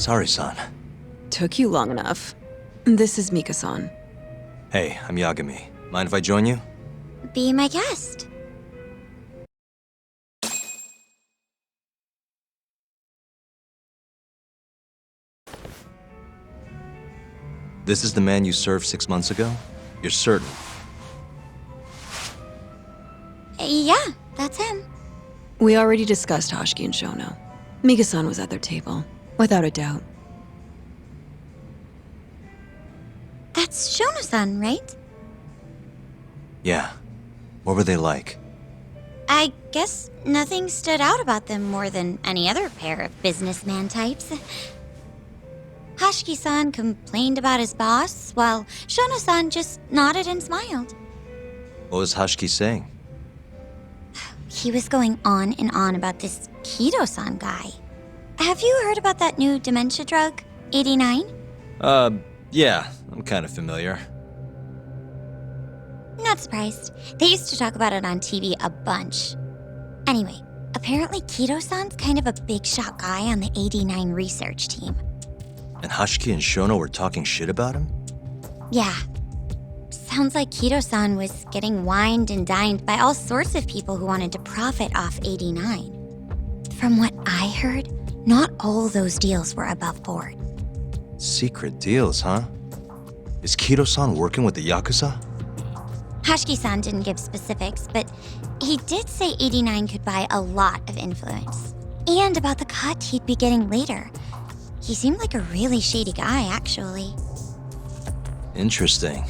Atari-san. Took you long enough. This is Mika-san. Hey, I'm Yagami. Mind if I join you? Be my guest. This is the man you served 6 months ago? You're certain? Yeah, that's him. We already discussed Hoshiki and Shono. Mika-san was at their table, without a doubt. That's Shono-san, right? Yeah. What were they like? I guess nothing stood out about them more than any other pair of businessman types. Hoshiki-san complained about his boss, while Shono-san just nodded and smiled. What was Hoshiki saying? He was going on and on about this Kido-san guy. Have you heard about that new dementia drug, 89? Yeah, I'm kind of familiar. Not surprised. They used to talk about it on TV a bunch. Anyway, apparently Kido-san's kind of a big shot guy on the 89 research team. And Hoshiki and Shono were talking shit about him? Yeah. Sounds like Kido-san was getting wined and dined by all sorts of people who wanted to profit off 89. From what I heard, not all those deals were above board. Secret deals, huh? Is Kido-san working with the Yakuza? Hoshiki-san didn't give specifics, but he did say 89 could buy a lot of influence. And about the cut he'd be getting later. He seemed like a really shady guy, actually. Interesting.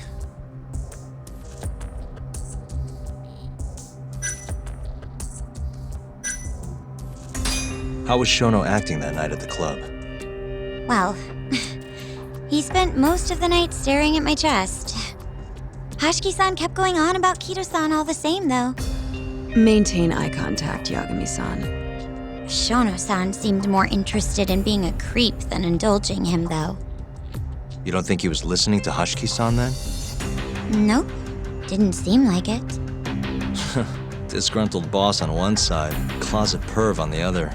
How was Shono acting that night at the club? Well, he spent most of the night staring at my chest. Hoshiki-san kept going on about Kido-san all the same, though. Maintain eye contact, Yagami-san. Shono-san seemed more interested in being a creep than indulging him, though. You don't think he was listening to Hoshiki-san then? Nope, didn't seem like it. Disgruntled boss on one side, closet perv on the other.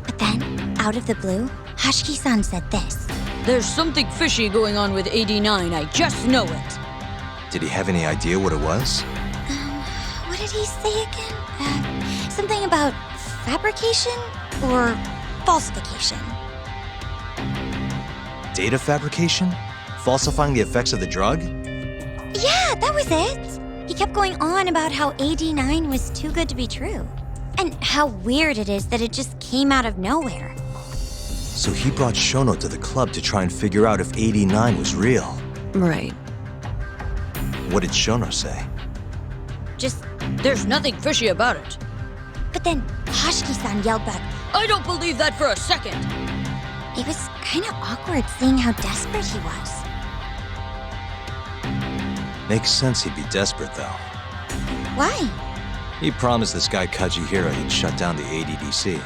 But then, out of the blue, Hoshiki-san said this. There's something fishy going on with 89, I just know it. Did he have any idea what it was? What did he say again? Something about fabrication or falsification? Data fabrication? Falsifying the effects of the drug? Yeah, that was it. He kept going on about how 89 was too good to be true. And how weird it is that it just came out of nowhere. So he brought Shono to the club to try and figure out if 89 was real. Right. What did Shono say? Just, there's nothing fishy about it. But then Hoshiki-san yelled back, I don't believe that for a second. It was kind of awkward seeing how desperate he was. Makes sense he'd be desperate, though. Why? He promised this guy Kajihira he'd shut down the ADDC.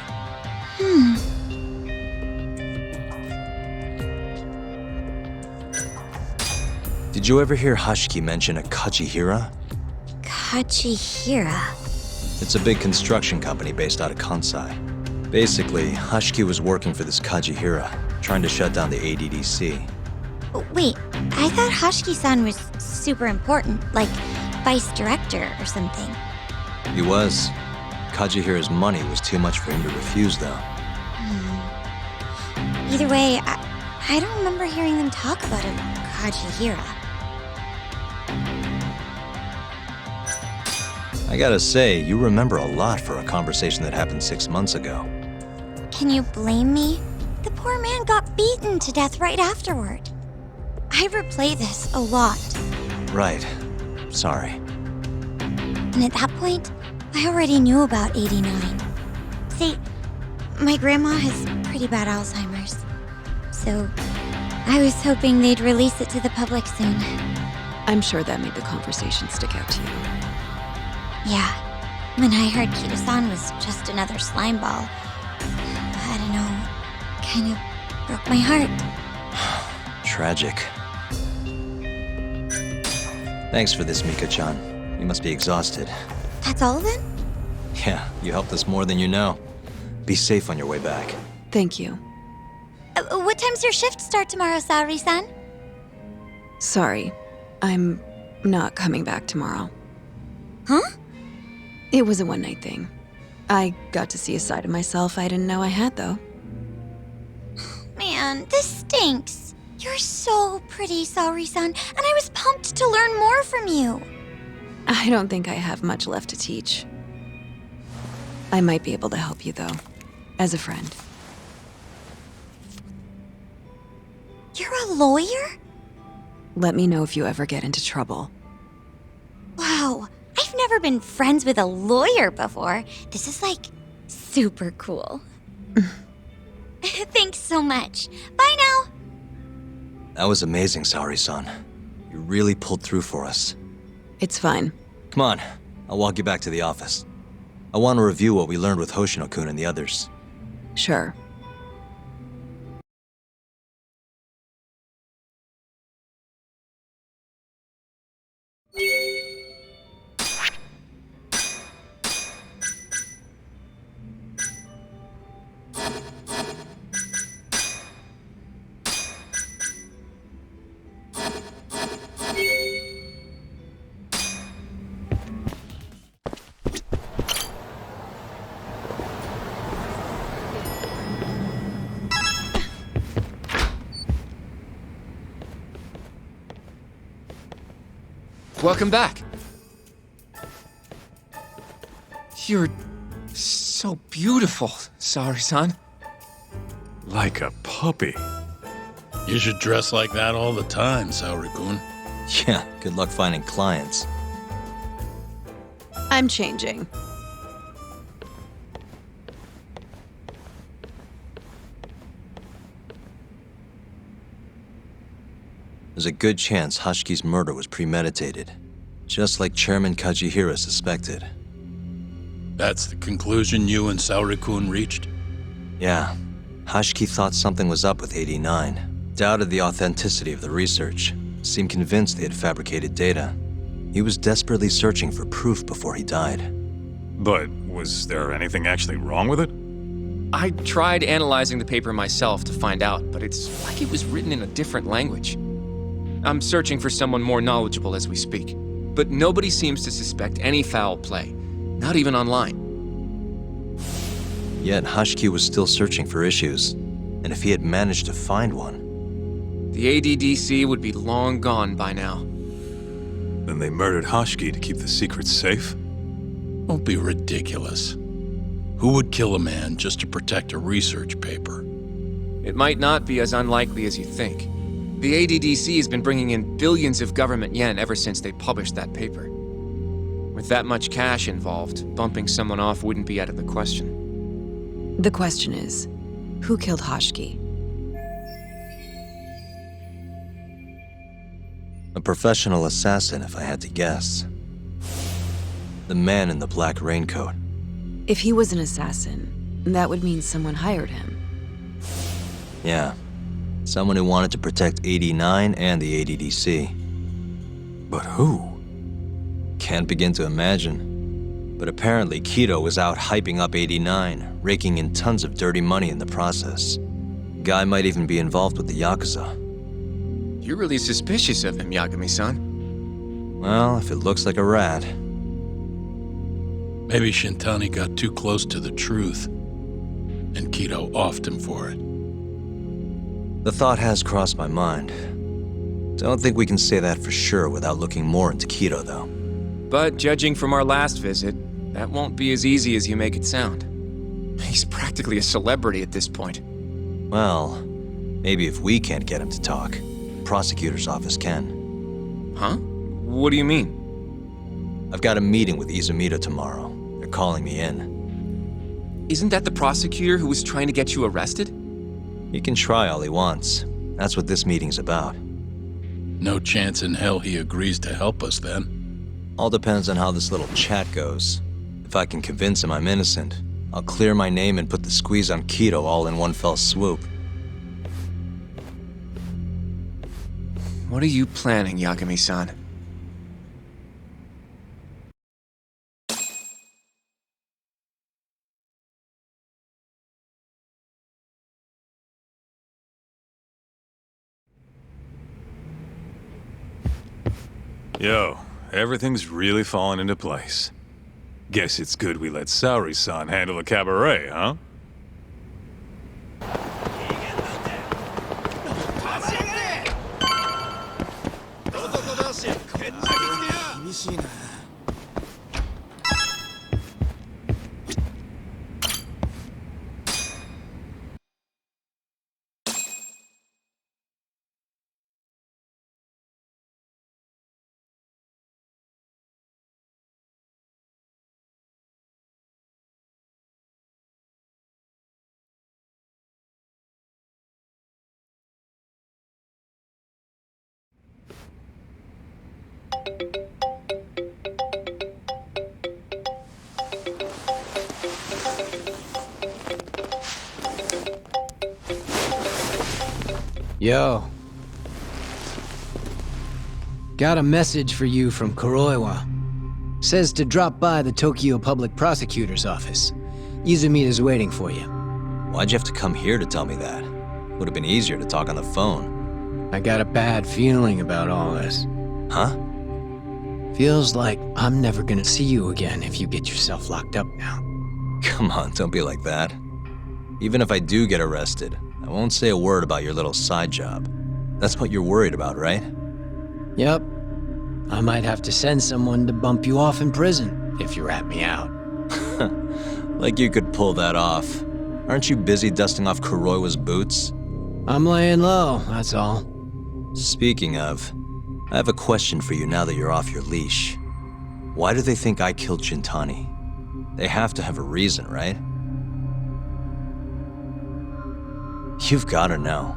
Did you ever hear Hoshiki mention a Kajihira? Kajihira. It's a big construction company based out of Kansai. Basically, Hoshiki was working for this Kajihira, trying to shut down the ADDC. Wait, I thought Hoshiki-san was super important, like vice director or something. He was. Kajihira's money was too much for him to refuse, though. Either way, I don't remember hearing them talk about a Kajihira. I gotta say, you remember a lot for a conversation that happened 6 months ago. Can you blame me? The poor man got beaten to death right afterward. I replay this a lot. Right. Sorry. And at that point, I already knew about 89. See, my grandma has pretty bad Alzheimer's. So, I was hoping they'd release it to the public soon. I'm sure that made the conversation stick out to you. Yeah. When I heard Kido-san was just another slimeball, I don't know, kind of broke my heart. Tragic. Thanks for this, Mika-chan. You must be exhausted. That's all then? Yeah, you helped us more than you know. Be safe on your way back. Thank you. What time's your shift start tomorrow, Saori-san? Sorry, I'm not coming back tomorrow. Huh? It was a one-night thing. I got to see a side of myself I didn't know I had, though. Man, this stinks. You're so pretty, Saori-san, and I was pumped to learn more from you. I don't think I have much left to teach. I might be able to help you, though, as a friend. You're a lawyer? Let me know if you ever get into trouble. Wow, I've never been friends with a lawyer before. This is like super cool. Thanks so much. Bye now. That was amazing, Saori-san. You really pulled through for us. It's fine. Come on, I'll walk you back to the office. I want to review what we learned with Hoshino-kun and the others. Sure. Welcome back. You're so beautiful, Saori-san. Like a puppy. You should dress like that all the time, Saori-kun. Yeah, good luck finding clients. I'm changing. There's a good chance Hashki's murder was premeditated, just like Chairman Kajihira suspected. That's the conclusion you and Saori-kun reached? Yeah, Hashki thought something was up with 89, doubted the authenticity of the research, seemed convinced they had fabricated data. He was desperately searching for proof before he died. But was there anything actually wrong with it? I tried analyzing the paper myself to find out, but it's like it was written in a different language. I'm searching for someone more knowledgeable as we speak, but nobody seems to suspect any foul play, not even online. Yet Hashki was still searching for issues, and if he had managed to find one... The ADDC would be long gone by now. Then they murdered Hashki to keep the secret safe? Don't be ridiculous. Who would kill a man just to protect a research paper? It might not be as unlikely as you think. The ADDC has been bringing in billions of government yen ever since they published that paper. With that much cash involved, bumping someone off wouldn't be out of the question. The question is, who killed Hashki? A professional assassin, if I had to guess. The man in the black raincoat. If he was an assassin, that would mean someone hired him. Yeah. Someone who wanted to protect 89 and the ADDC. But who? Can't begin to imagine. But apparently Kido was out hyping up 89, raking in tons of dirty money in the process. Guy might even be involved with the Yakuza. You're really suspicious of him, Yagami-san. Well, if it looks like a rat. Maybe Shintani got too close to the truth, and Kido offed him for it. The thought has crossed my mind. Don't think we can say that for sure without looking more into Kido, though. But judging from our last visit, that won't be as easy as you make it sound. He's practically a celebrity at this point. Well, maybe if we can't get him to talk, the prosecutor's office can. Huh? What do you mean? I've got a meeting with Izumito tomorrow. They're calling me in. Isn't that the prosecutor who was trying to get you arrested? He can try all he wants. That's what this meeting's about. No chance in hell he agrees to help us then. All depends on how this little chat goes. If I can convince him I'm innocent, I'll clear my name and put the squeeze on Kido all in one fell swoop. What are you planning, Yagami-san? Yo, everything's really falling into place. Guess it's good we let Saori-san handle the cabaret, huh? Yo. Got a message for you from Kuroiwa. Says to drop by the Tokyo Public Prosecutor's office. Izumita's waiting for you. Why'd you have to come here to tell me that? Would have been easier to talk on the phone. I got a bad feeling about all this. Huh? Feels like I'm never gonna see you again if you get yourself locked up now. Come on, don't be like that. Even if I do get arrested, I won't say a word about your little side job. That's what you're worried about, right? Yep. I might have to send someone to bump you off in prison if you rat me out. Like you could pull that off. Aren't you busy dusting off Kuroiwa's boots? I'm laying low, that's all. Speaking of, I have a question for you now that you're off your leash. Why do they think I killed Shintani? They have to have a reason, right? You've gotta know.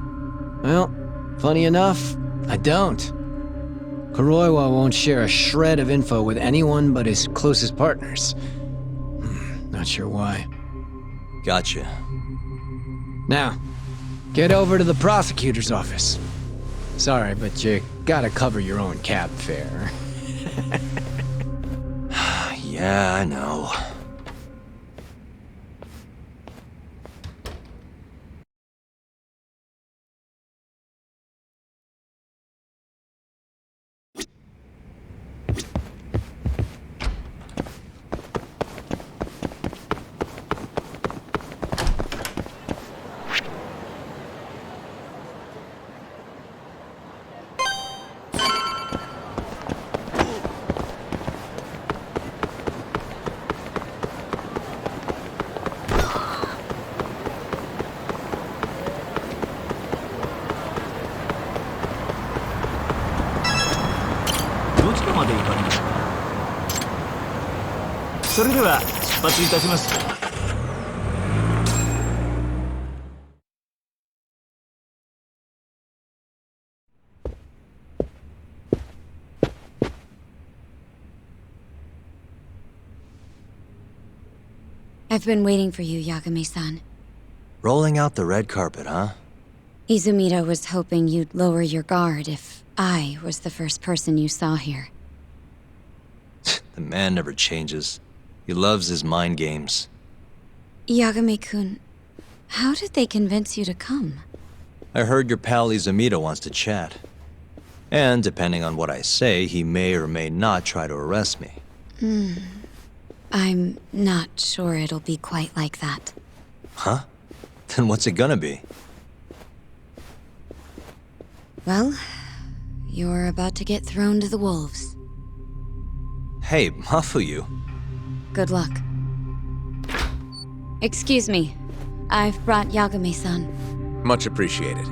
Well, funny enough, I don't. Kuroiwa won't share a shred of info with anyone but his closest partners. Not sure why. Gotcha. Now, get over to the prosecutor's office. Sorry, but you gotta cover your own cab fare. Yeah, I know. I've been waiting for you, Yagami-san. Rolling out the red carpet, huh? Izumita was hoping you'd lower your guard if I was the first person you saw here. The man never changes. He loves his mind games. Yagami-kun, how did they convince you to come? I heard your pal Izumita wants to chat. And depending on what I say, he may or may not try to arrest me. I'm not sure it'll be quite like that. Huh? Then what's it gonna be? Well, you're about to get thrown to the wolves. Hey, Mafuyu. Good luck. Excuse me. I've brought Yagami-san. Much appreciated.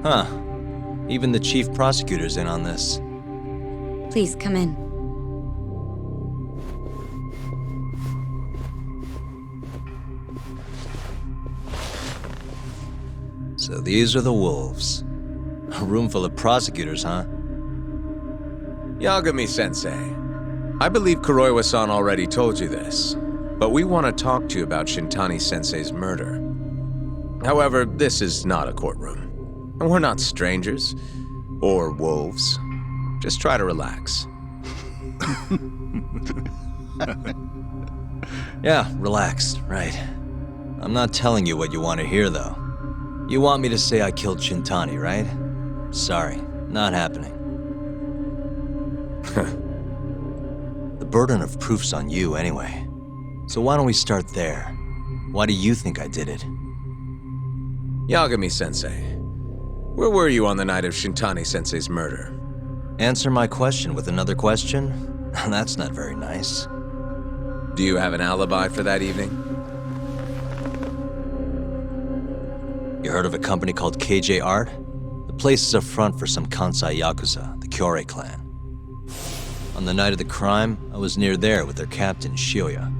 Huh. Even the chief prosecutor's in on this. Please come in. So these are the wolves. A room full of prosecutors, huh? Yagami-sensei, I believe Kuroiwa-san already told you this, but we want to talk to you about Shintani-sensei's murder. However, this is not a courtroom. And we're not strangers. Or wolves. Just try to relax. Yeah, relaxed, right. I'm not telling you what you want to hear, though. You want me to say I killed Shintani, right? Sorry, not happening. The burden of proof's on you anyway. So why don't we start there? Why do you think I did it? Yagami-sensei, where were you on the night of Shintani-sensei's murder? Answer my question with another question? That's not very nice. Do you have an alibi for that evening? You heard of a company called KJ Art? The place is a front for some Kansai Yakuza, the Kyorei clan. On the night of the crime, I was near there with their captain, Shioya.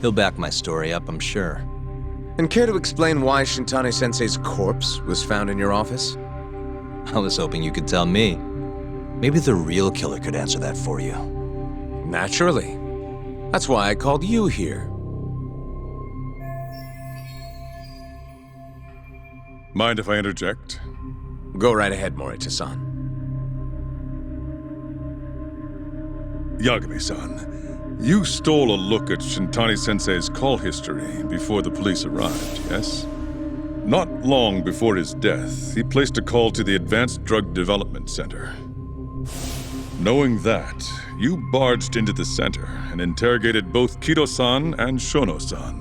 He'll back my story up, I'm sure. And care to explain why Shintani-sensei's corpse was found in your office? I was hoping you could tell me. Maybe the real killer could answer that for you. Naturally. That's why I called you here. Mind if I interject? Go right ahead, Morita-san. Yagami-san, you stole a look at Shintani-sensei's call history before the police arrived, yes? Not long before his death, he placed a call to the Advanced Drug Development Center. Knowing that, you barged into the center and interrogated both Kido-san and Shono-san.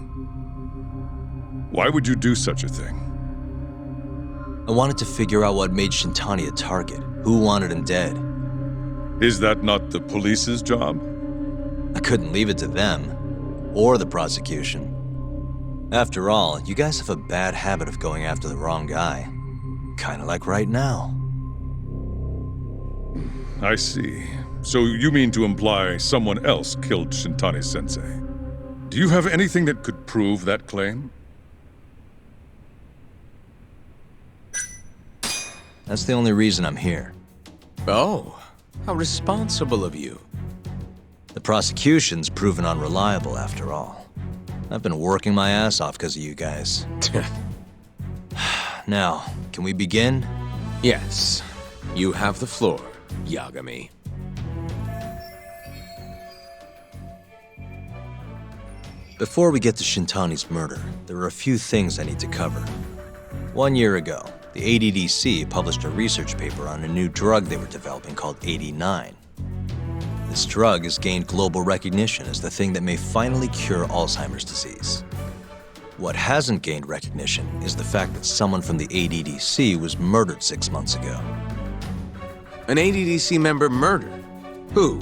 Why would you do such a thing? I wanted to figure out what made Shintani a target, who wanted him dead. Is that not the police's job? I couldn't leave it to them, or the prosecution. After all, you guys have a bad habit of going after the wrong guy. Kinda like right now. I see. So you mean to imply someone else killed Shintani-sensei? Do you have anything that could prove that claim? That's the only reason I'm here. Oh, how responsible of you. The prosecution's proven unreliable after all. I've been working my ass off because of you guys. Now, can we begin? Yes, you have the floor, Yagami. Before we get to Shintani's murder, there are a few things I need to cover. 1 year ago, the ADDC published a research paper on a new drug they were developing called 89. This drug has gained global recognition as the thing that may finally cure Alzheimer's disease. What hasn't gained recognition is the fact that someone from the ADDC was murdered 6 months ago. An ADDC member murdered? Who?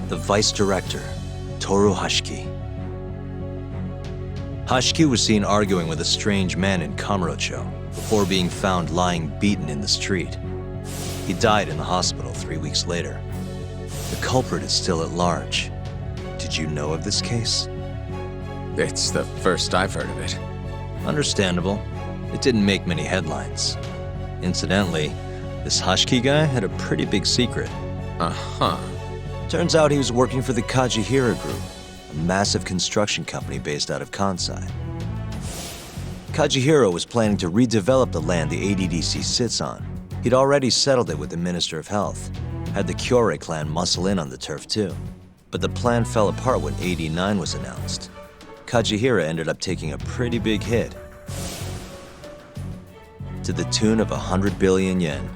The vice director, Toru Hashiki. Hashiki was seen arguing with a strange man in Kamurocho before being found lying beaten in the street. He died in the hospital 3 weeks later. The culprit is still at large. Did you know of this case? It's the first I've heard of it. Understandable. It didn't make many headlines. Incidentally, this Hashiki guy had a pretty big secret. Uh-huh. Turns out he was working for the Kajihira Group, a massive construction company based out of Kansai. Kajihira was planning to redevelop the land the ADDC sits on. He'd already settled it with the Minister of Health, had the Kyorei clan muscle in on the turf too. But the plan fell apart when 89 was announced. Kajihira ended up taking a pretty big hit, to the tune of 100 billion yen.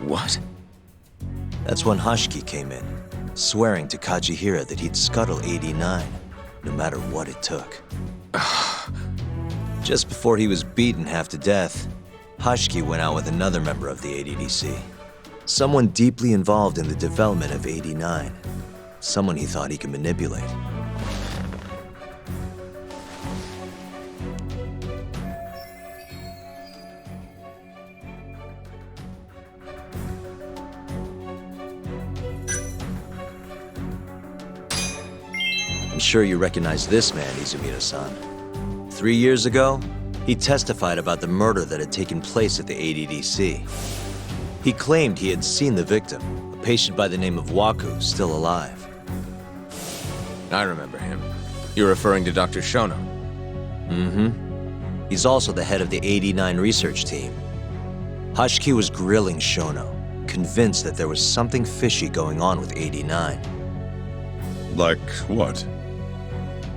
What? That's when Hashiki came in, swearing to Kajihira that he'd scuttle 89, no matter what it took. Just before he was beaten half to death, Hashiki went out with another member of the ADDC. Someone deeply involved in the development of 89. Someone he thought he could manipulate. I'm sure you recognize this man, Izumida-san. 3 years ago, he testified about the murder that had taken place at the ADDC. He claimed he had seen the victim, a patient by the name of Waku, still alive. I remember him. You're referring to Dr. Shono? Mm-hmm. He's also the head of the 89 research team. Hashiki was grilling Shono, convinced that there was something fishy going on with 89. Like what?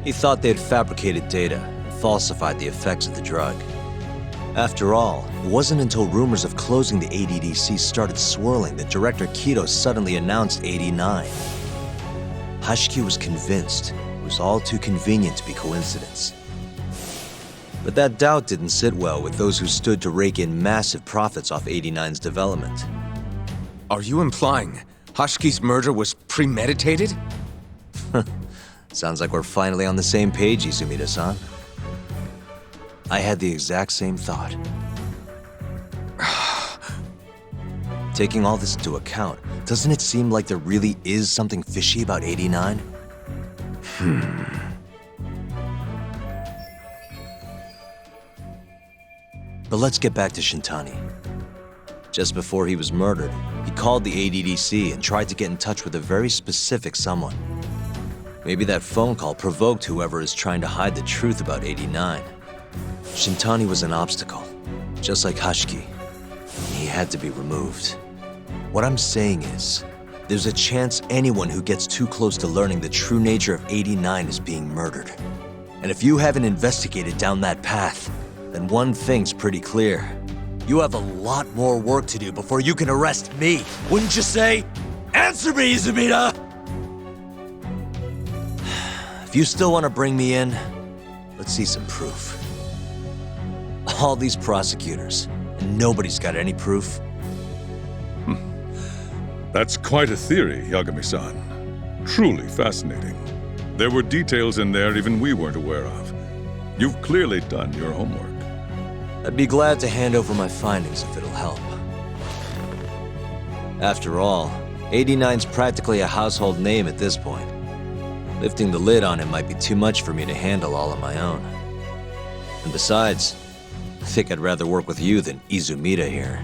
He thought they had fabricated data and falsified the effects of the drug. After all, it wasn't until rumors of closing the ADDC started swirling that Director Kido suddenly announced 89. Hashiki was convinced it was all too convenient to be coincidence. But that doubt didn't sit well with those who stood to rake in massive profits off 89's development. Are you implying Hashiki's murder was premeditated? Sounds like we're finally on the same page, Izumida-san. I had the exact same thought. Taking all this into account, doesn't it seem like there really is something fishy about 89? But let's get back to Shintani. Just before he was murdered, he called the ADDC and tried to get in touch with a very specific someone. Maybe that phone call provoked whoever is trying to hide the truth about 89. Shintani was an obstacle, just like Hashiki. He had to be removed. What I'm saying is, there's a chance anyone who gets too close to learning the true nature of 89 is being murdered. And if you haven't investigated down that path, then one thing's pretty clear. You have a lot more work to do before you can arrest me, wouldn't you say? Answer me, Izumida! If you still want to bring me in, let's see some proof. All these prosecutors, and nobody's got any proof. That's quite a theory, Yagami-san. Truly fascinating. There were details in there even we weren't aware of. You've clearly done your homework. I'd be glad to hand over my findings if it'll help. After all, 89's practically a household name at this point. Lifting the lid on him might be too much for me to handle all on my own. And besides, I think I'd rather work with you than Izumida here.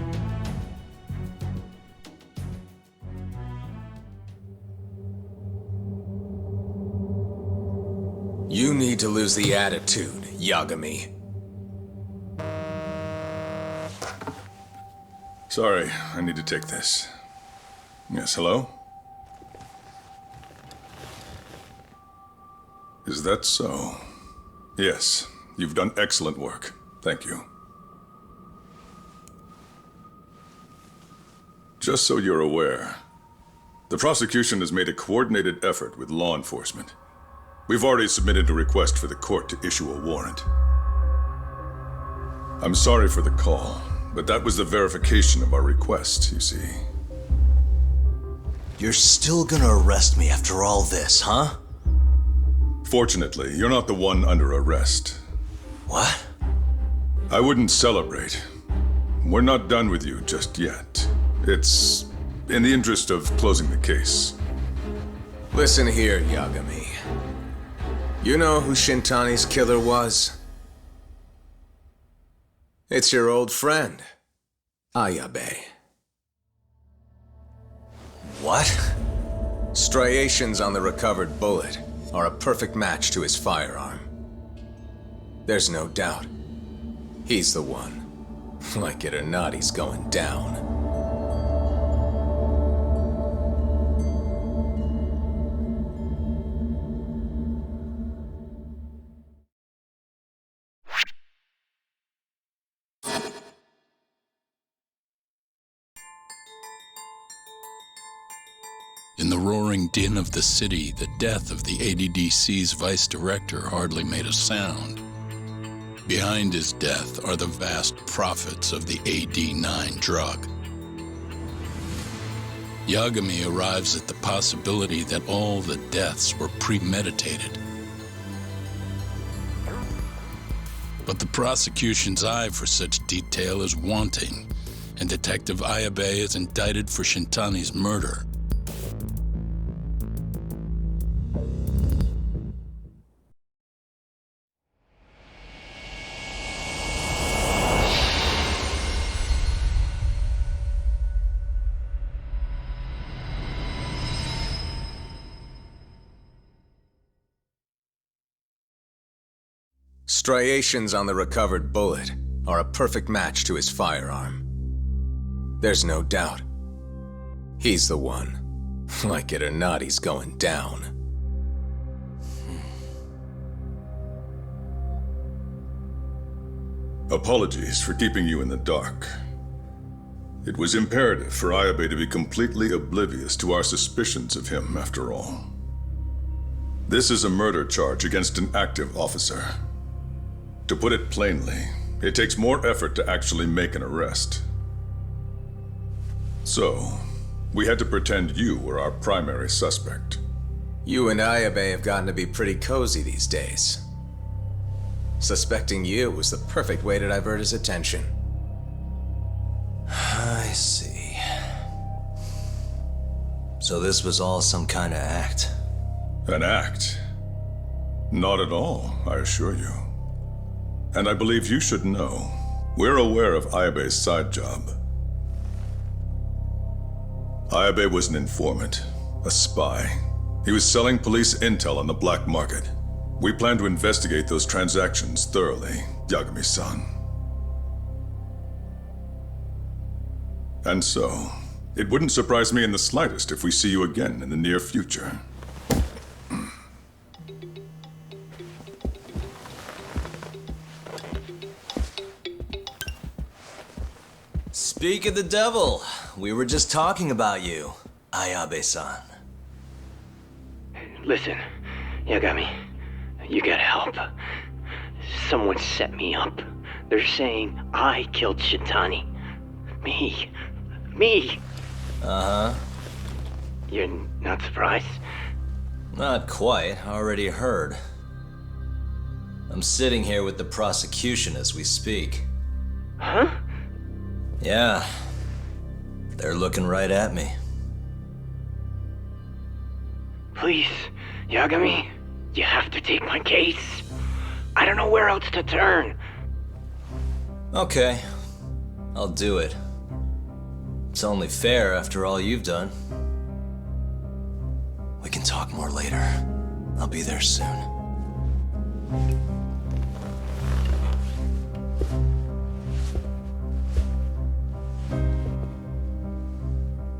You need to lose the attitude, Yagami. Sorry, I need to take this. Yes, hello? Is that so? Yes, you've done excellent work. Thank you. Just so you're aware, the prosecution has made a coordinated effort with law enforcement. We've already submitted a request for the court to issue a warrant. I'm sorry for the call, but that was the verification of our request, you see. You're still gonna arrest me after all this, huh? Fortunately, you're not the one under arrest. What? I wouldn't celebrate. We're not done with you just yet. It's in the interest of closing the case. Listen here, Yagami. You know who Shintani's killer was? It's your old friend, Ayabe. What? Striations on the recovered bullet are a perfect match to his firearm. There's no doubt. He's the one. Like it or not, he's going down. In the roaring din of the city, the death of the ADDC's vice director hardly made a sound. Behind his death are the vast profits of the AD9 drug. Yagami arrives at the possibility that all the deaths were premeditated. But the prosecution's eye for such detail is wanting, and Detective Ayabe is indicted for Shintani's murder. Striations on the recovered bullet are a perfect match to his firearm. There's no doubt. He's the one. Like it or not, he's going down. Apologies for keeping you in the dark. It was imperative for Ayabe to be completely oblivious to our suspicions of him, after all. This is a murder charge against an active officer. To put it plainly, it takes more effort to actually make an arrest. So, we had to pretend you were our primary suspect. You and Ayabe have gotten to be pretty cozy these days. Suspecting you was the perfect way to divert his attention. I see. So this was all some kind of act. An act? Not at all, I assure you. And I believe you should know, we're aware of Ayabe's side job. Ayabe was an informant, a spy. He was selling police intel on the black market. We plan to investigate those transactions thoroughly, Yagami-san. And so, it wouldn't surprise me in the slightest if we see you again in the near future. Speak of the devil, we were just talking about you, Ayabe-san. Listen, Yagami, you gotta help. Someone set me up. They're saying I killed Shintani. Me. Uh-huh. You're not surprised? Not quite, already heard. I'm sitting here with the prosecution as we speak. Huh? Yeah. They're looking right at me. Please, Yagami, you have to take my case. I don't know where else to turn. Okay. I'll do it. It's only fair after all you've done. We can talk more later. I'll be there soon.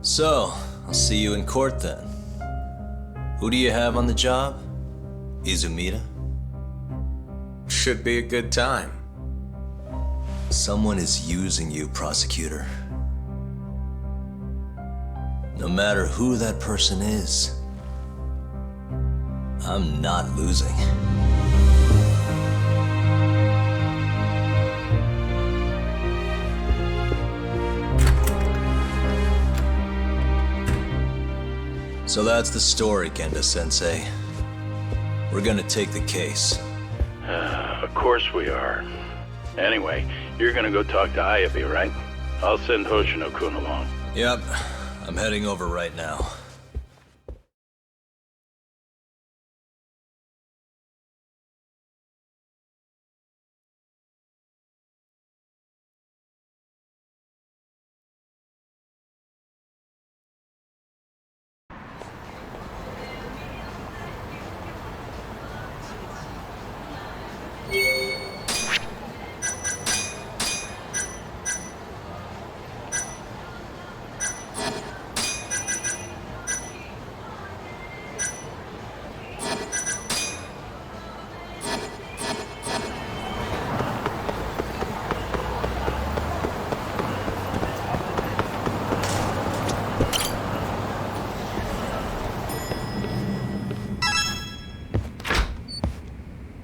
So, I'll see you in court then. Who do you have on the job? Izumida? Should be a good time. Someone is using you, prosecutor. No matter who that person is, I'm not losing. So that's the story, Kenda-sensei. We're gonna take the case. Of course we are. Anyway, you're gonna go talk to Ayabe, right? I'll send Hoshino-kun along. Yep, I'm heading over right now.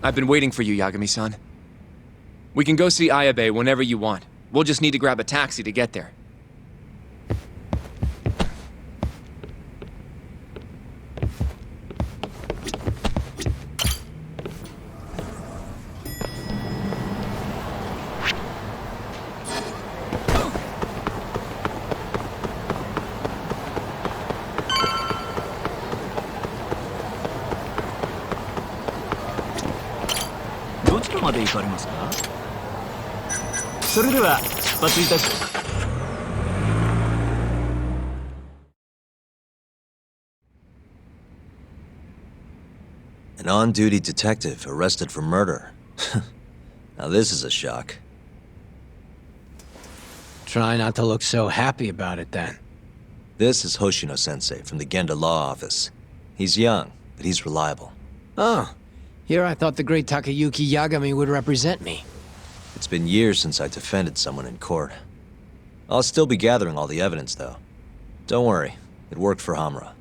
I've been waiting for you, Yagami-san. We can go see Ayabe whenever you want. We'll just need to grab a taxi to get there. An on-duty detective arrested for murder. Now this is a shock. Try not to look so happy about it then. This is Hoshino-sensei from the Genda Law Office. He's young, but he's reliable. Oh, here I thought the great Takayuki Yagami would represent me. It's been years since I defended someone in court. I'll still be gathering all the evidence, though. Don't worry, it worked for Hamra.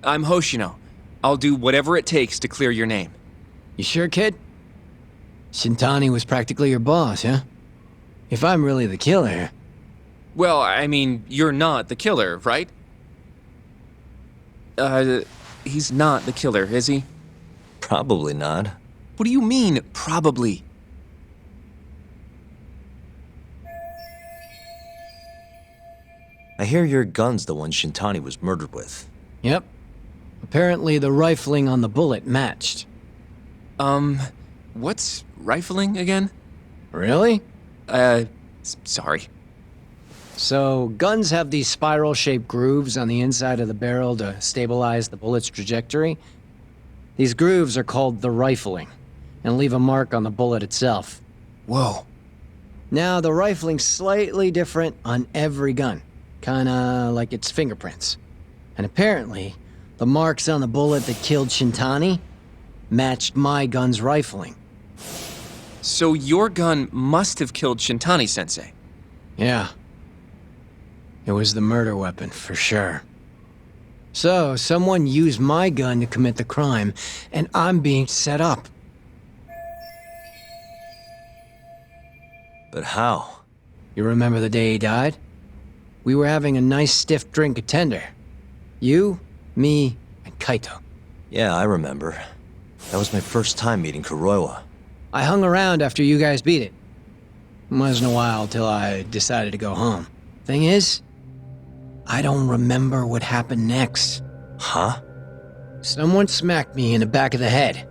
I'm Hoshino. I'll do whatever it takes to clear your name. You sure, kid? Shintani was practically your boss, huh? If I'm really the killer... Well, I mean, you're not the killer, right? He's not the killer, is he? Probably not. What do you mean, probably? I hear your gun's the one Shintani was murdered with. Yep. Apparently the rifling on the bullet matched. What's rifling again? Really? Sorry. So, guns have these spiral-shaped grooves on the inside of the barrel to stabilize the bullet's trajectory. These grooves are called the rifling, and leave a mark on the bullet itself. Whoa. Now, the rifling's slightly different on every gun, kinda like its fingerprints. And apparently, the marks on the bullet that killed Shintani matched my gun's rifling. So your gun must have killed Shintani-sensei. Yeah. It was the murder weapon, for sure. So, someone used my gun to commit the crime, and I'm being set up. But how? You remember the day he died? We were having a nice stiff drink at Tender. You, me, and Kaito. Yeah, I remember. That was my first time meeting Kuroiwa. I hung around after you guys beat it. Wasn't a while till I decided to go home. Thing is, I don't remember what happened next. Huh? Someone smacked me in the back of the head.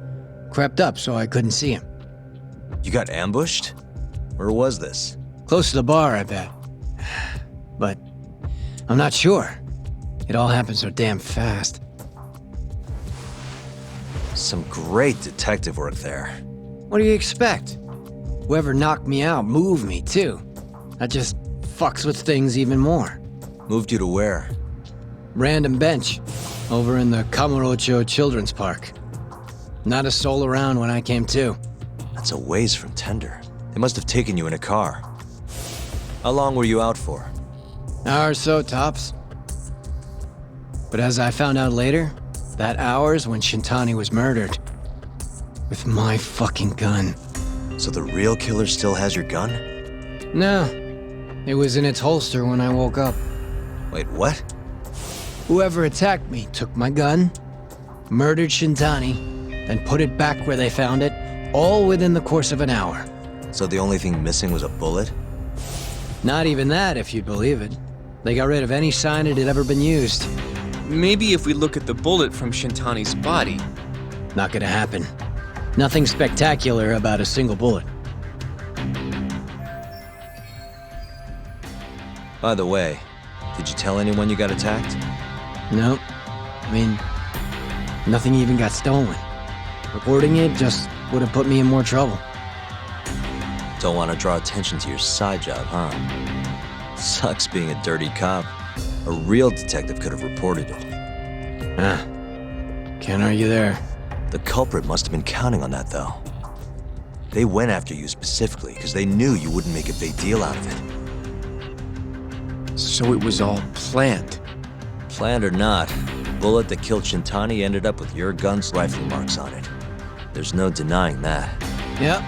Crept up so I couldn't see him. You got ambushed? Where was this? Close to the bar, I bet. But I'm not sure. It all happened so damn fast. Some great detective work there. What do you expect? Whoever knocked me out moved me, too. That just fucks with things even more. Moved you to where? Random bench, over in the Kamurocho Children's Park. Not a soul around when I came to. That's a ways from Tender. They must have taken you in a car. How long were you out for? Hour or so, tops. But as I found out later, that hour's when Shintani was murdered. With my fucking gun. So the real killer still has your gun? No. It was in its holster when I woke up. Wait, what? Whoever attacked me took my gun, murdered Shintani, then put it back where they found it, all within the course of an hour. So the only thing missing was a bullet? Not even that, if you'd believe it. They got rid of any sign it had ever been used. Maybe if we look at the bullet from Shintani's body. Not gonna happen. Nothing spectacular about a single bullet. By the way, did you tell anyone you got attacked? No. I mean, nothing even got stolen. Reporting it just would have put me in more trouble. Don't want to draw attention to your side job, huh? Sucks being a dirty cop. A real detective could have reported it. Ah. Can't argue there. The culprit must have been counting on that, though. They went after you specifically because they knew you wouldn't make a big deal out of it. So it was all planned. Planned or not, the bullet that killed Shintani ended up with your gun's rifling marks on it. There's no denying that. Yep.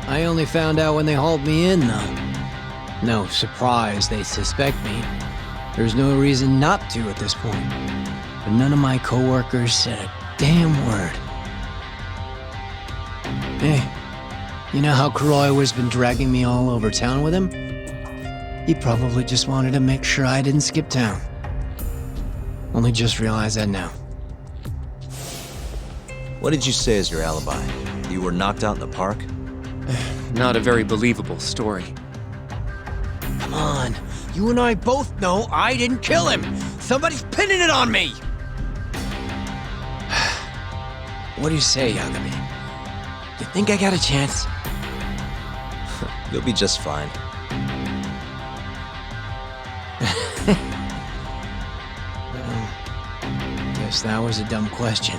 I only found out when they hauled me in, though. No surprise they suspect me. There's no reason not to at this point. But none of my coworkers said a damn word. Hey, you know how Kuroiwa's been dragging me all over town with him? He probably just wanted to make sure I didn't skip town. Only just realized that now. What did you say as your alibi? You were knocked out in the park? Not a very believable story. Come on, you and I both know I didn't kill him. Somebody's pinning it on me. What do you say, Yagami? You think I got a chance? You'll be just fine. Guess that was a dumb question.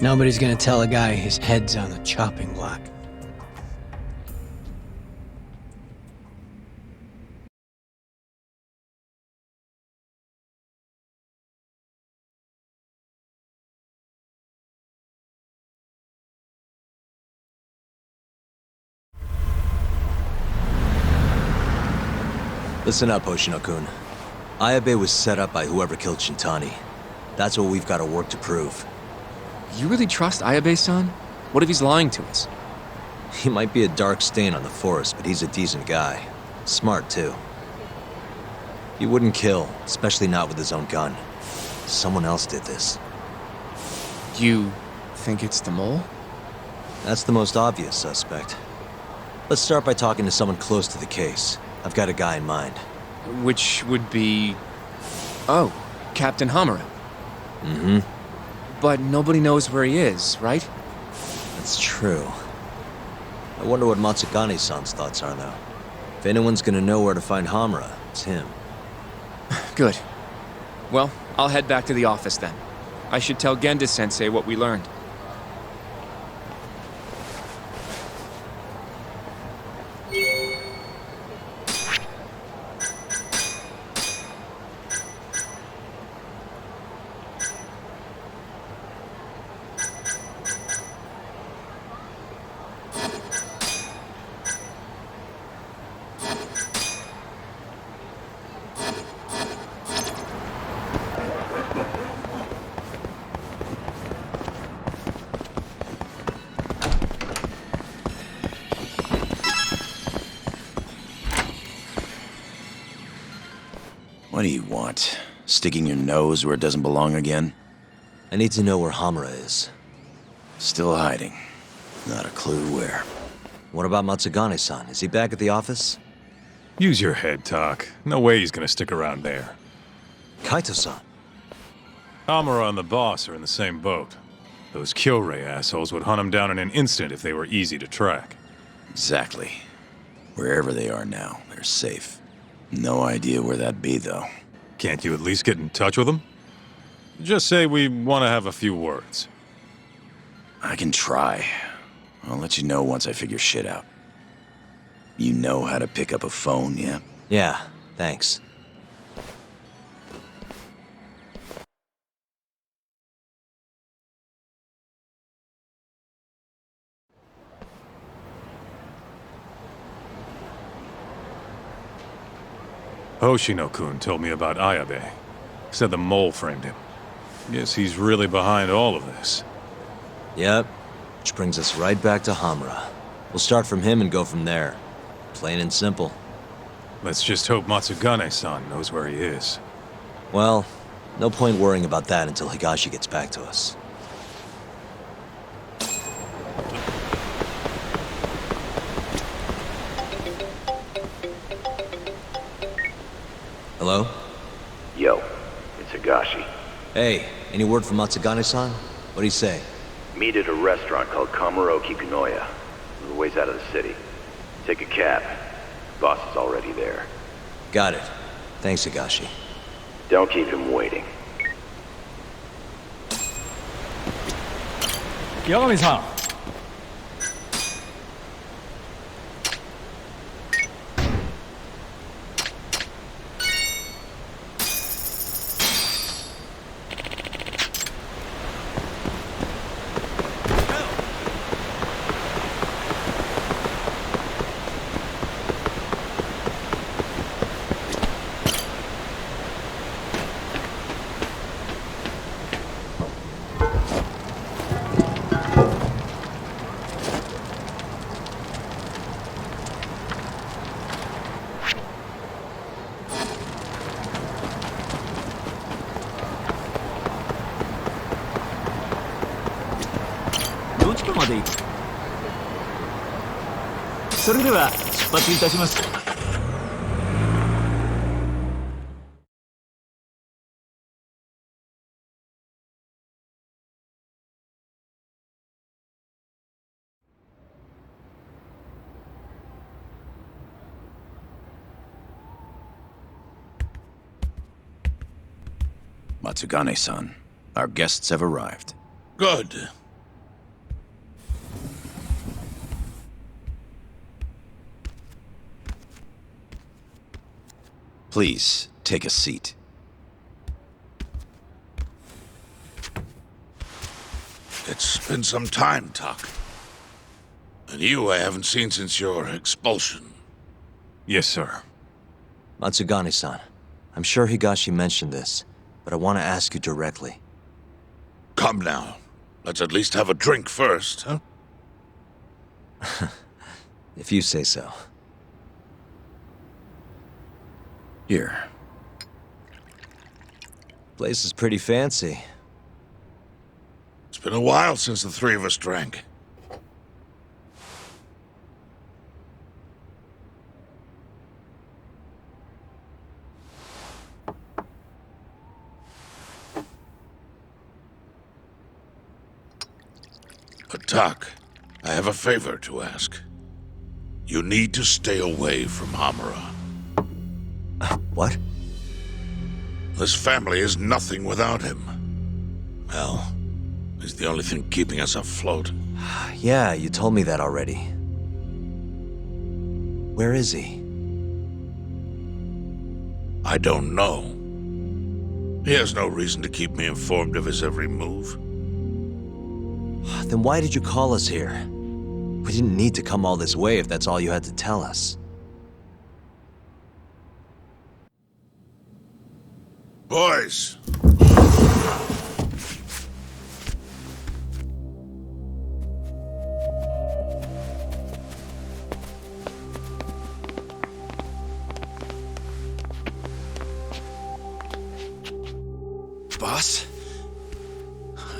Nobody's gonna tell a guy his head's on the chopping block. Listen up, Hoshino-kun. Ayabe was set up by whoever killed Shintani. That's what we've got to work to prove. You really trust Ayabe-san? What if he's lying to us? He might be a dark stain on the forest, but he's a decent guy. Smart, too. He wouldn't kill, especially not with his own gun. Someone else did this. You think it's the mole? That's the most obvious suspect. Let's start by talking to someone close to the case. I've got a guy in mind. Which would be... Oh, Captain Hamura. Mm-hmm. But nobody knows where he is, right? That's true. I wonder what Matsugane-san's thoughts are, though. If anyone's gonna know where to find Hamura, it's him. Good. Well, I'll head back to the office then. I should tell Genda-sensei what we learned. What do you want? Sticking your nose where it doesn't belong again? I need to know where Hamura is. Still hiding. Not a clue where. What about Matsugane-san? Is he back at the office? Use your head, Tak. No way he's gonna stick around there. Kaito-san. Hamura and the boss are in the same boat. Those Kyorei assholes would hunt him down in an instant if they were easy to track. Exactly. Wherever they are now, they're safe. No idea where that'd be, though. Can't you at least get in touch with them? Just say we want to have a few words. I can try. I'll let you know once I figure shit out. You know how to pick up a phone, yeah? Yeah, thanks. Hoshino-kun told me about Ayabe. Said the mole framed him. Guess he's really behind all of this. Yep. Which brings us right back to Hamura. We'll start from him and go from there. Plain and simple. Let's just hope Matsugane-san knows where he is. Well, no point worrying about that until Higashi gets back to us. Hello? Yo, it's Higashi. Hey, any word from Matsugane-san? What'd he say? Meet at a restaurant called Kamuroki Kunoya. A little ways out of the city. Take a cab. Boss is already there. Got it. Thanks, Higashi. Don't keep him waiting. Yagami-san. Matsugane-san, our guests have arrived. Good. Please, take a seat. It's been some time, Tak. And you I haven't seen since your expulsion. Yes, sir. Matsugane-san, I'm sure Higashi mentioned this, but I want to ask you directly. Come now. Let's at least have a drink first, huh? If you say so. Here. Place is pretty fancy. It's been a while since the three of us drank. Attack, I have a favor to ask. You need to stay away from Hamura. What? This family is nothing without him. Well, he's the only thing keeping us afloat. Yeah, you told me that already. Where is he? I don't know. He has no reason to keep me informed of his every move. Then why did you call us here? We didn't need to come all this way if that's all you had to tell us. Boys! Boss?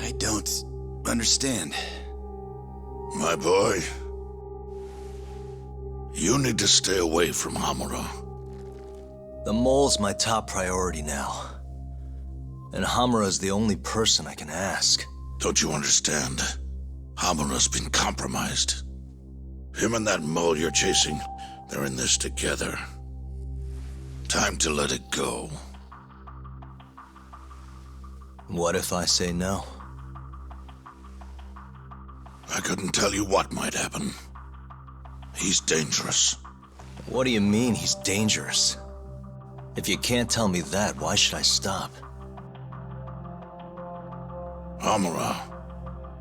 I don't understand. My boy, you need to stay away from Hamura. The mole's my top priority now. And Hamura's the only person I can ask. Don't you understand? Hamura's been compromised. Him and that mole you're chasing, they're in this together. Time to let it go. What if I say no? I couldn't tell you what might happen. He's dangerous. What do you mean he's dangerous? If you can't tell me that, why should I stop? Hamura.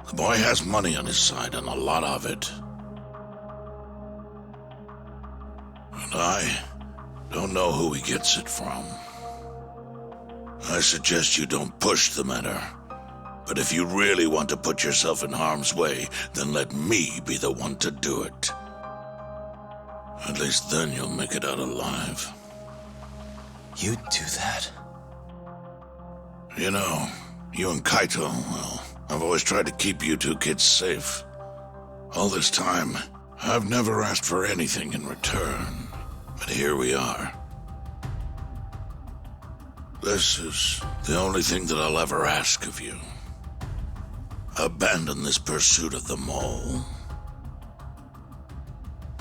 The boy has money on his side, and a lot of it. And I don't know who he gets it from. I suggest you don't push the matter. But if you really want to put yourself in harm's way, then let me be the one to do it. At least then you'll make it out alive. You'd do that? You know, you and Kaito, well, I've always tried to keep you two kids safe. All this time, I've never asked for anything in return. But here we are. This is the only thing that I'll ever ask of you. Abandon this pursuit of the mole.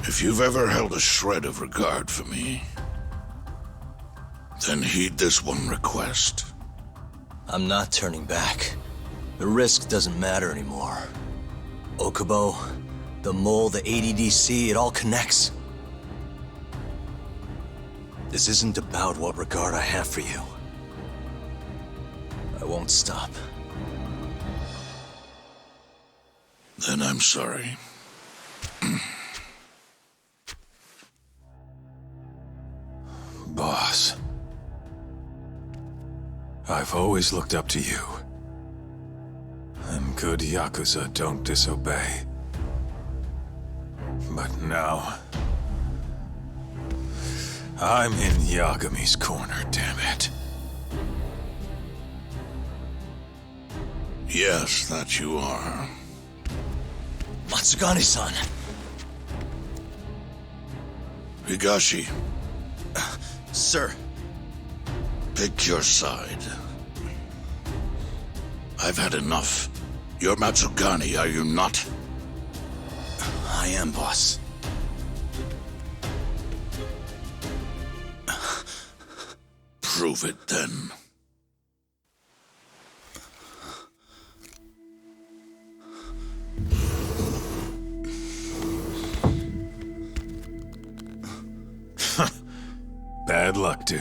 If you've ever held a shred of regard for me, then heed this one request. I'm not turning back. The risk doesn't matter anymore. Okubo, the mole, the ADDC, it all connects. This isn't about what regard I have for you. I won't stop. Then I'm sorry. Boss. I've always looked up to you. And good Yakuza don't disobey. But now... I'm in Yagami's corner, damn it. Yes, that you are. Matsugane-san! Higashi. Sir. Pick your side. I've had enough. You're Matsugane, are you not? I am, boss. Prove it, then. Bad luck, dude.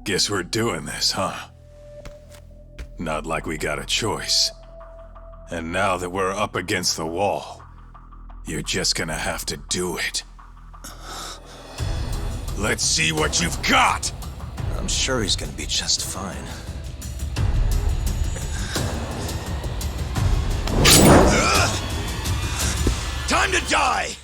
Guess we're doing this, huh? Not like we got a choice. And now that we're up against the wall, you're just gonna have to do it. Let's see what you've got! I'm sure he's gonna be just fine. Time to die!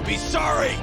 Be sorry!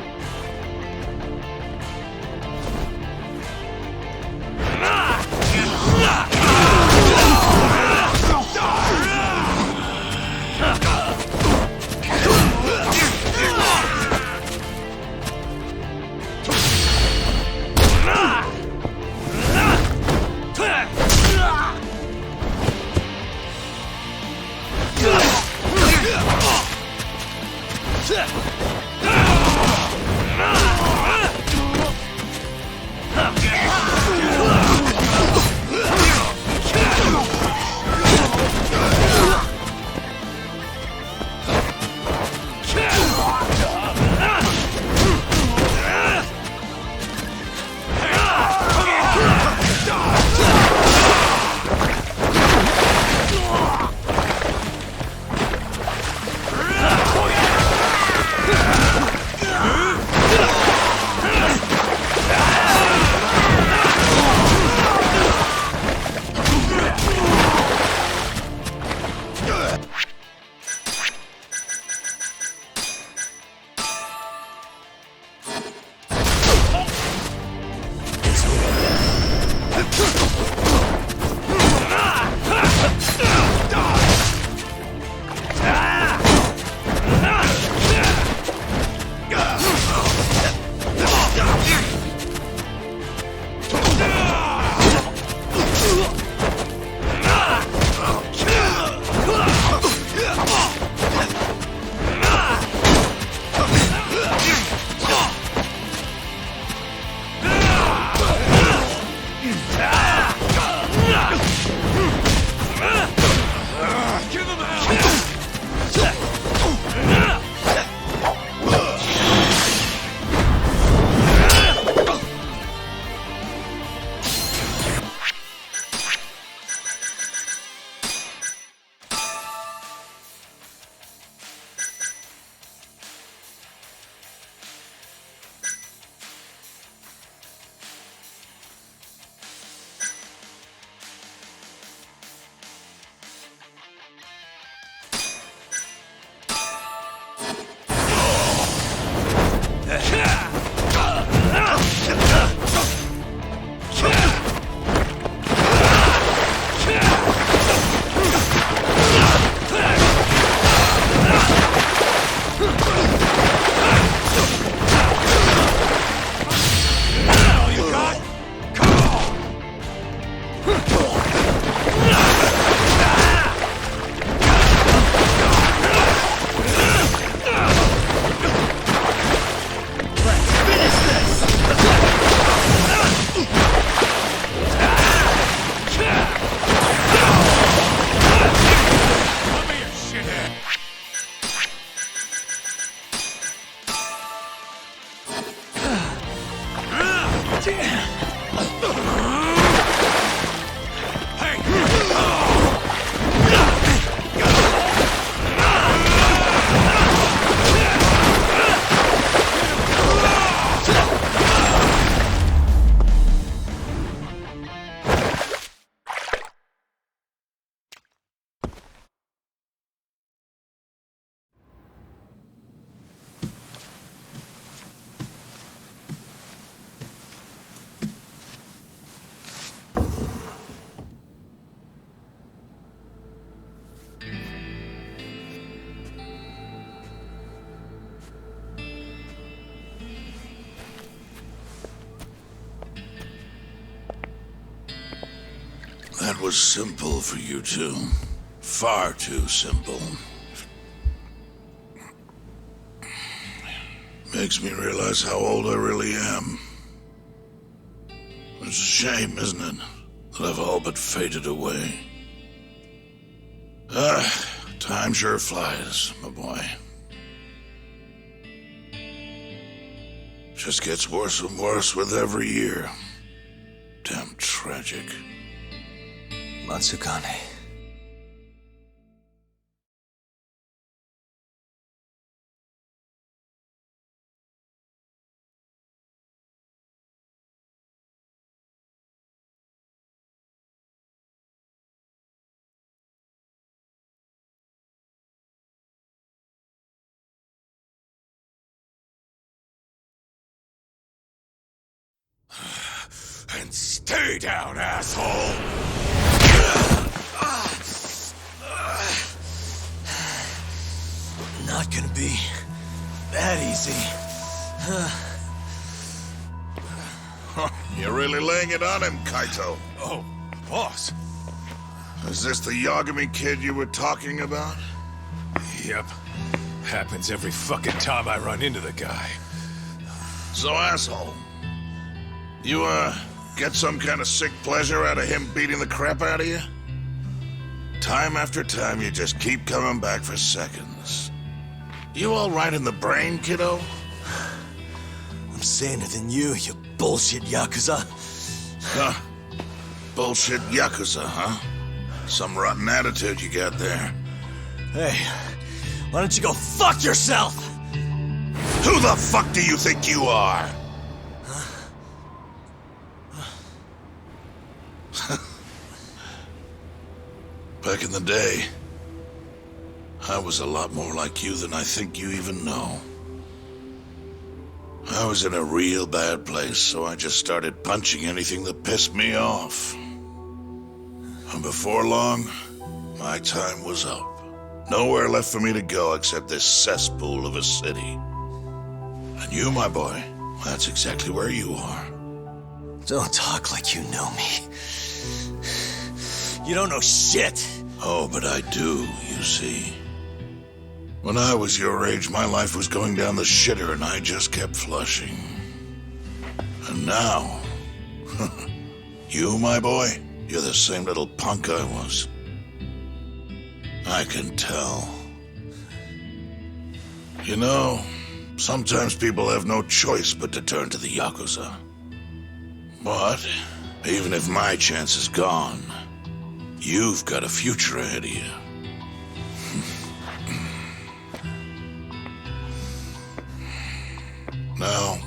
That was simple for you two. Far too simple. Makes me realize how old I really am. It's a shame, isn't it? That I've all but faded away. Time sure flies, my boy. Just gets worse and worse with every year. Damn tragic. Matsukane. And stay down, asshole! Not gonna be that easy. You're really laying it on him, Kaito. Oh, boss. Is this the Yagami kid you were talking about? Yep. Happens every fucking time I run into the guy. So, asshole, you, get some kind of sick pleasure out of him beating the crap out of you? Time after time, you just keep coming back for seconds. You all right in the brain, kiddo? I'm saner than you bullshit Yakuza. Huh. Bullshit Yakuza, huh? Some rotten attitude you got there. Hey, why don't you go fuck yourself? Who the fuck do you think you are? Back in the day, I was a lot more like you than I think you even know. I was in a real bad place, so I just started punching anything that pissed me off. And before long, my time was up. Nowhere left for me to go except this cesspool of a city. And you, my boy, that's exactly where you are. Don't talk like you know me. You don't know shit. Oh, but I do, you see. When I was your age, my life was going down the shitter and I just kept flushing. And now, you, my boy, you're the same little punk I was. I can tell. You know, sometimes people have no choice but to turn to the Yakuza. But, even if my chance is gone, you've got a future ahead of you. Now,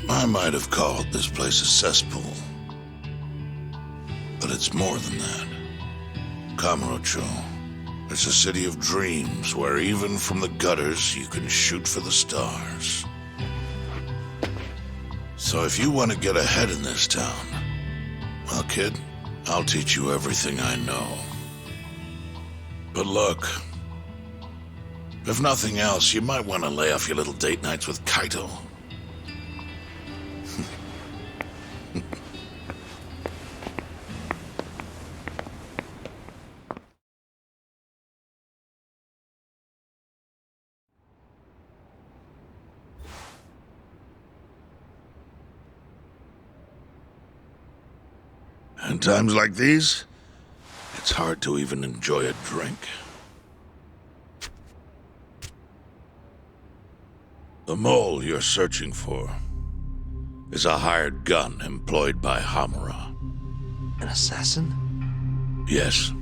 I might have called this place a cesspool. But it's more than that. Kamurocho. It's a city of dreams where even from the gutters you can shoot for the stars. So if you want to get ahead in this town, well, kid, I'll teach you everything I know. But look, if nothing else, you might want to lay off your little date nights with Kaito. In times like these, it's hard to even enjoy a drink. The mole you're searching for is a hired gun employed by Hamura. An assassin? Yes.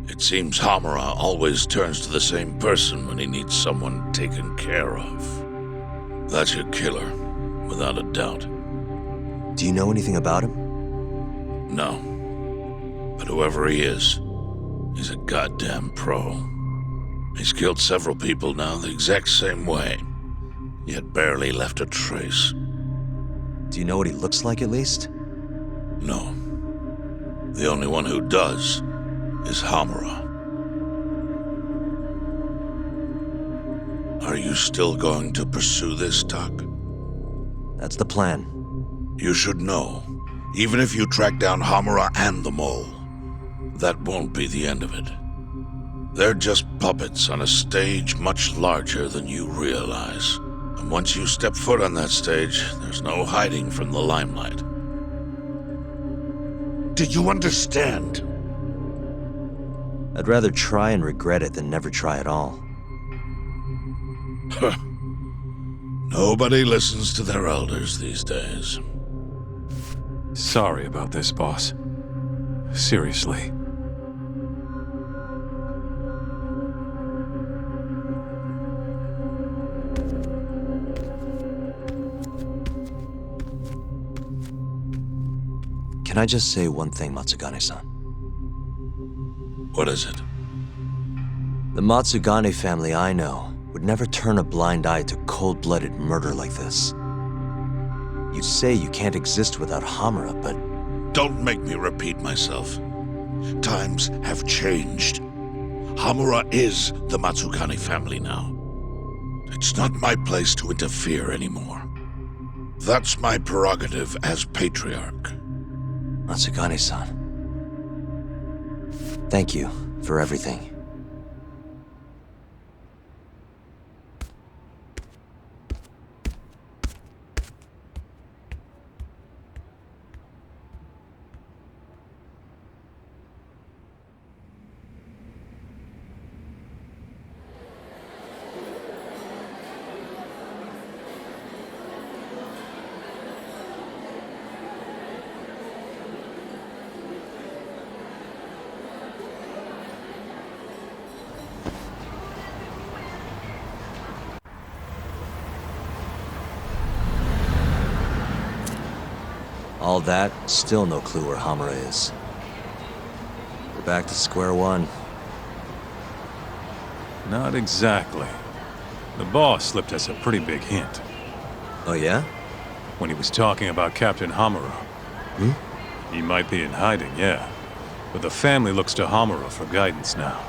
It seems Hamura always turns to the same person when he needs someone taken care of. That's your killer, without a doubt. Do you know anything about him? No. But whoever he is, he's a goddamn pro. He's killed several people now the exact same way, yet barely left a trace. Do you know what he looks like, at least? No. The only one who does is Hamura. Are you still going to pursue this, Tak? That's the plan. You should know, even if you track down Hamura and the mole, that won't be the end of it. They're just puppets on a stage much larger than you realize. And once you step foot on that stage, there's no hiding from the limelight. Do you understand? I'd rather try and regret it than never try at all. Nobody listens to their elders these days. Sorry about this, boss. Seriously. Can I just say one thing, Matsugane-san? What is it? The Matsugane family I know would never turn a blind eye to cold-blooded murder like this. You say you can't exist without Hamura, but... Don't make me repeat myself. Times have changed. Hamura is the Matsugane family now. It's not my place to interfere anymore. That's my prerogative as patriarch. Matsugane-san. Thank you for everything. All that, still no clue where Hamura is. We're back to square one. Not exactly. The boss slipped us a pretty big hint. Oh yeah? When he was talking about Captain Hamura. Hmm? He might be in hiding, yeah. But the family looks to Hamura for guidance now.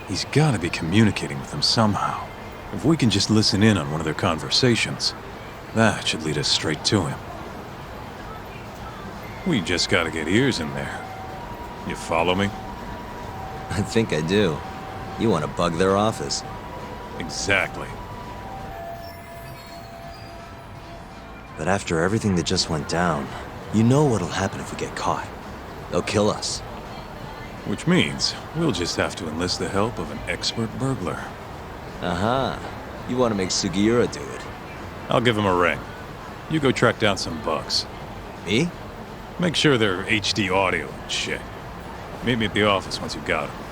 He's gotta be communicating with them somehow. If we can just listen in on one of their conversations, that should lead us straight to him. We just gotta get ears in there. You follow me? I think I do. You want to bug their office. Exactly. But after everything that just went down, you know what'll happen if we get caught. They'll kill us. Which means we'll just have to enlist the help of an expert burglar. Aha. You want to make Sugiura do it. I'll give him a ring. You go track down some bugs. Me? Make sure they're HD audio and shit. Meet me at the office once you got them.